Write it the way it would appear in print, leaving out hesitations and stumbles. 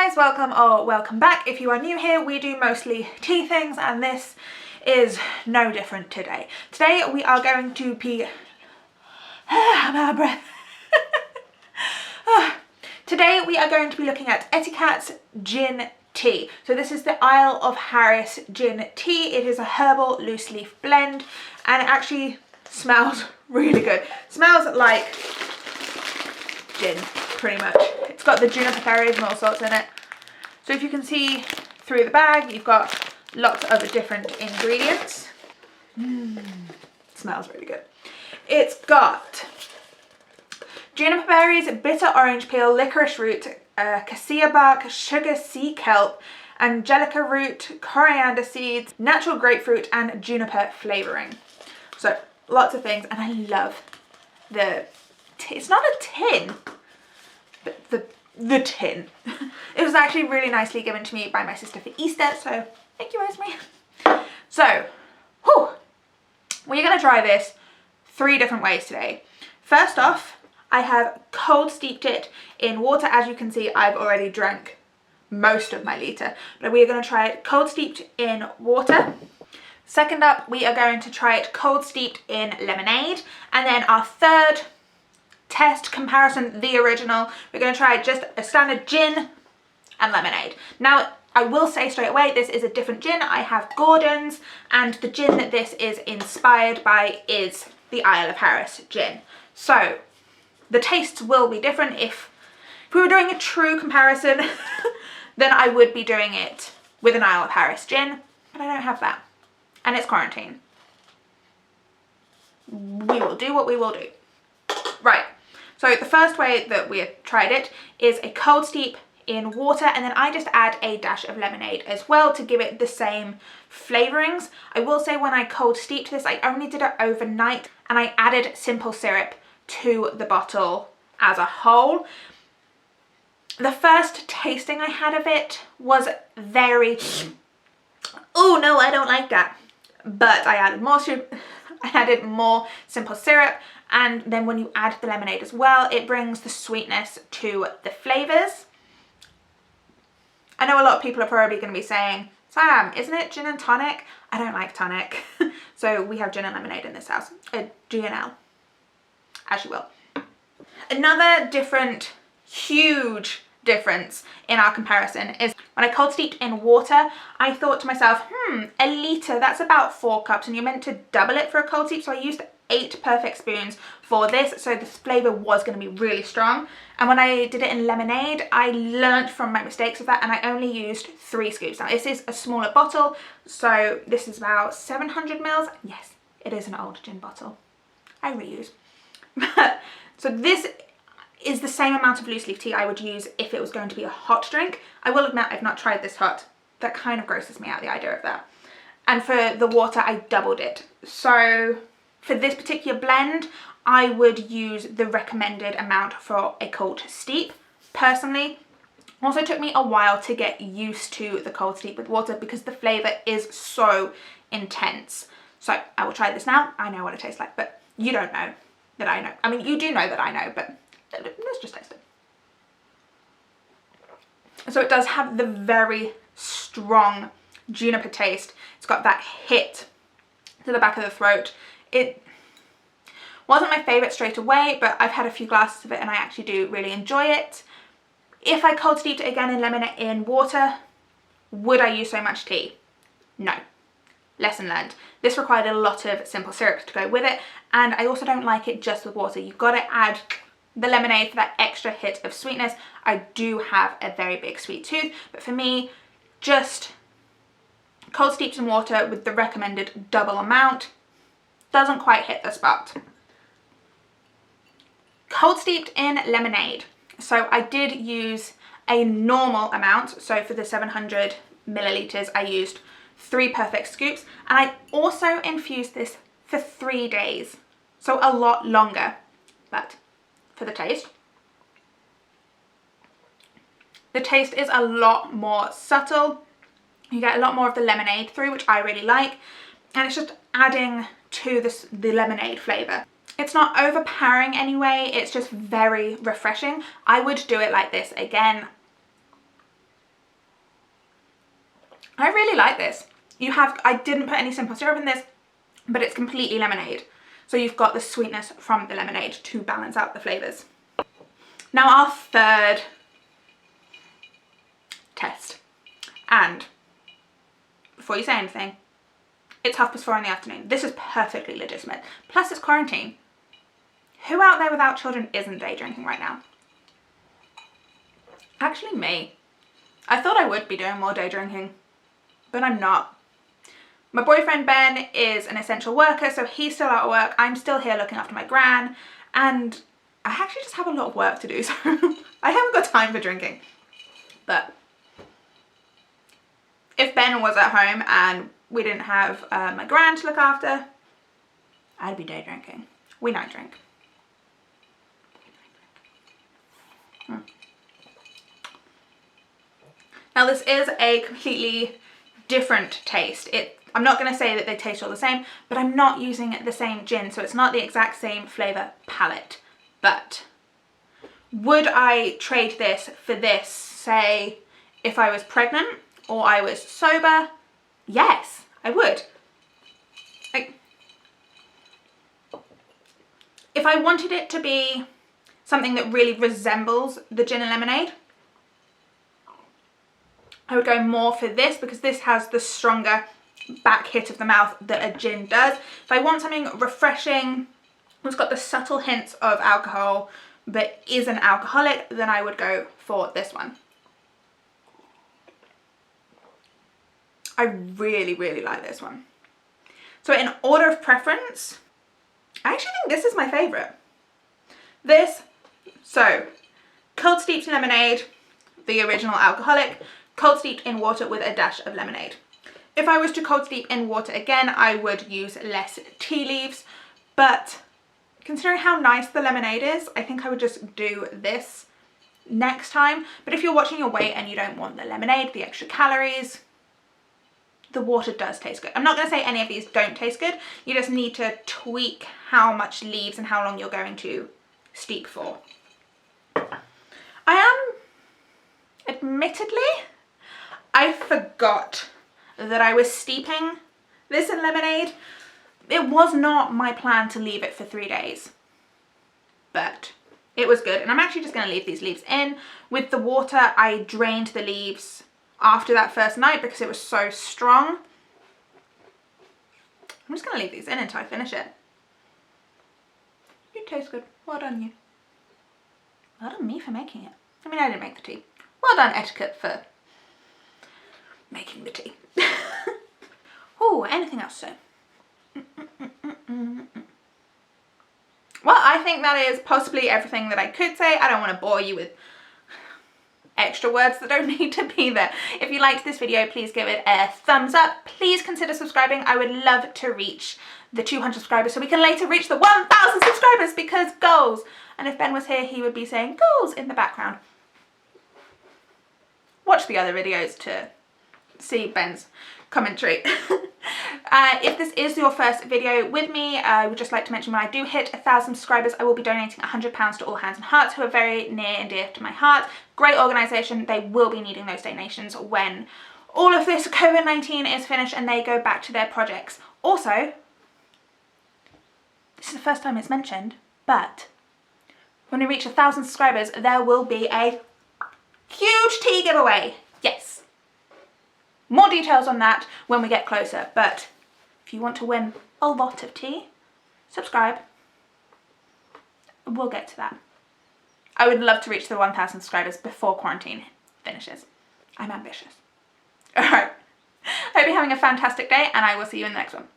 guys, welcome or welcome back. If you are new here, we do mostly tea things and this is no different today. Today we are going to be... I'm out of breath. Today we are going to be looking at Eteaket's gin tea. So this is the Isle of Harris gin tea. It is a herbal loose leaf blend and it actually smells really good. Smells like gin, pretty much. It's got the juniper berries and all sorts in it. So if you can see through the bag, you've got lots of different ingredients. It smells really good. It's got juniper berries, bitter orange peel, licorice root, cassia bark, sugar sea kelp, angelica root, coriander seeds, natural grapefruit and juniper flavouring. So lots of things, and I love it's not a tin, but the tin. It was actually really nicely given to me by my sister for Easter, so thank you, Esme. So, we're gonna try this 3 different ways today. First off, I have cold steeped it in water. As you can see, I've already drank most of my litre, but we're gonna try it cold steeped in water. Second up, we are going to try it cold steeped in lemonade. And then our third test comparison, the original, we're going to try just a standard gin and lemonade. Now, I will say straight away, this is a different gin. I have Gordon's, and the gin that this is inspired by is the Isle of Harris gin. So the tastes will be different. If we were doing a true comparison, then I would be doing it with an Isle of Harris gin, but I don't have that. And it's quarantine. We will do what we will do. Right, so the first way that we have tried it is a cold steep in water, and then I just add a dash of lemonade as well to give it the same flavourings. I will say when I cold steeped this, I only did it overnight and I added simple syrup to the bottle as a whole. The first tasting I had of it was very, oh no, I don't like that. But I added more syrup, I added more simple syrup, and then when you add the lemonade as well, it brings the sweetness to the flavours. I know a lot of people are probably going to be saying, Sam, isn't it gin and tonic? I don't like tonic. So we have gin and lemonade in this house. GNL, as you will. Another different, huge difference in our comparison is when I cold steeped in water, I thought to myself, a litre, that's about 4 cups, and you're meant to double it for a cold steep. So I used 8 perfect spoons for this, so the flavour was going to be really strong. And when I did it in lemonade, I learnt from my mistakes of that, and I only used 3 scoops. Now this is a smaller bottle, so this is about 700 mils. Yes, it is an old gin bottle. I reuse. So this is the same amount of loose leaf tea I would use if it was going to be a hot drink. I will admit I've not tried this hot. That kind of grosses me out, the idea of that. And for the water, I doubled it. So for this particular blend, I would use the recommended amount for a cold steep, personally. Also took me a while to get used to the cold steep with water because the flavour is so intense. So I will try this now. I know what it tastes like, but you don't know that I know. I mean, you do know that I know, but let's just taste it. So it does have the very strong juniper taste. It's got that hit to the back of the throat. It wasn't my favourite straight away, but I've had a few glasses of it and I actually do really enjoy it. If I cold steeped it again in water, would I use so much tea? No. Lesson learned. This required a lot of simple syrup to go with it, and I also don't like it just with water. You've got to add the lemonade for that extra hit of sweetness. I do have a very big sweet tooth, but for me, just cold steeped in water with the recommended double amount doesn't quite hit the spot. Cold steeped in lemonade. So I did use a normal amount. So for the 700 millilitres, I used 3 perfect scoops, and I also infused this for 3 days. So a lot longer, but for the taste is a lot more subtle. You get a lot more of the lemonade through, which I really like, and it's just adding to the lemonade flavour. It's not overpowering anyway, it's just very refreshing. I would do it like this again. I really like this. I didn't put any simple syrup in this, but it's completely lemonade. So you've got the sweetness from the lemonade to balance out the flavours. Now our third test. And before you say anything, it's 4:30 in the afternoon. This is perfectly legitimate. Plus it's quarantine. Who out there without children isn't day drinking right now? Actually me. I thought I would be doing more day drinking, but I'm not. My boyfriend Ben is an essential worker, so he's still out of work. I'm still here looking after my gran, and I actually just have a lot of work to do, so I haven't got time for drinking. But if Ben was at home and we didn't have my gran to look after, I'd be day drinking. We don't drink. Now this is a completely different taste. I'm not going to say that they taste all the same, but I'm not using the same gin, so it's not the exact same flavour palette. But would I trade this for this, say, if I was pregnant or I was sober? Yes, I would. If I wanted it to be something that really resembles the gin and lemonade, I would go more for this because this has the stronger back hit of the mouth that a gin does. If I want something refreshing, it's got the subtle hints of alcohol but isn't alcoholic, then I would go for this one. I really, really like this one. So in order of preference, I actually think this is my favourite. So cold steeped lemonade, the original alcoholic, cold steeped in water with a dash of lemonade. If I was to cold steep in water again, I would use less tea leaves, but considering how nice the lemonade is, I think I would just do this next time. But if you're watching your weight and you don't want the lemonade, the extra calories, the water does taste good. I'm not going to say any of these don't taste good. You just need to tweak how much leaves and how long you're going to steep for. Admittedly, I forgot that I was steeping this in lemonade. It was not my plan to leave it for 3 days, but it was good. And I'm actually just going to leave these leaves in. With the water, I drained the leaves after that first night because it was so strong. I'm just going to leave these in until I finish it. You taste good. Well done, you. Well done me for making it. I mean, I didn't make the tea. Well done, Eteaket, for making the tea. Oh, anything else, so? Well, I think that is possibly everything that I could say. I don't want to bore you with extra words that don't need to be there. If you liked this video, please give it a thumbs up. Please consider subscribing. I would love to reach the 200 subscribers so we can later reach the 1,000 subscribers, because goals. And if Ben was here, he would be saying goals in the background. Watch the other videos to see Ben's commentary. If this is your first video with me, I would just like to mention when I do hit 1,000 subscribers, I will be donating £100 to All Hands and Hearts, who are very near and dear to my heart. Great organisation. They will be needing those donations when all of this COVID-19 is finished and they go back to their projects. Also, this is the first time it's mentioned, but when we reach 1,000 subscribers, there will be a huge tea giveaway. Yes. More details on that when we get closer, but if you want to win a lot of tea, subscribe. We'll get to that. I would love to reach the 1,000 subscribers before quarantine finishes. I'm ambitious. All right. I hope you're having a fantastic day, and I will see you in the next one.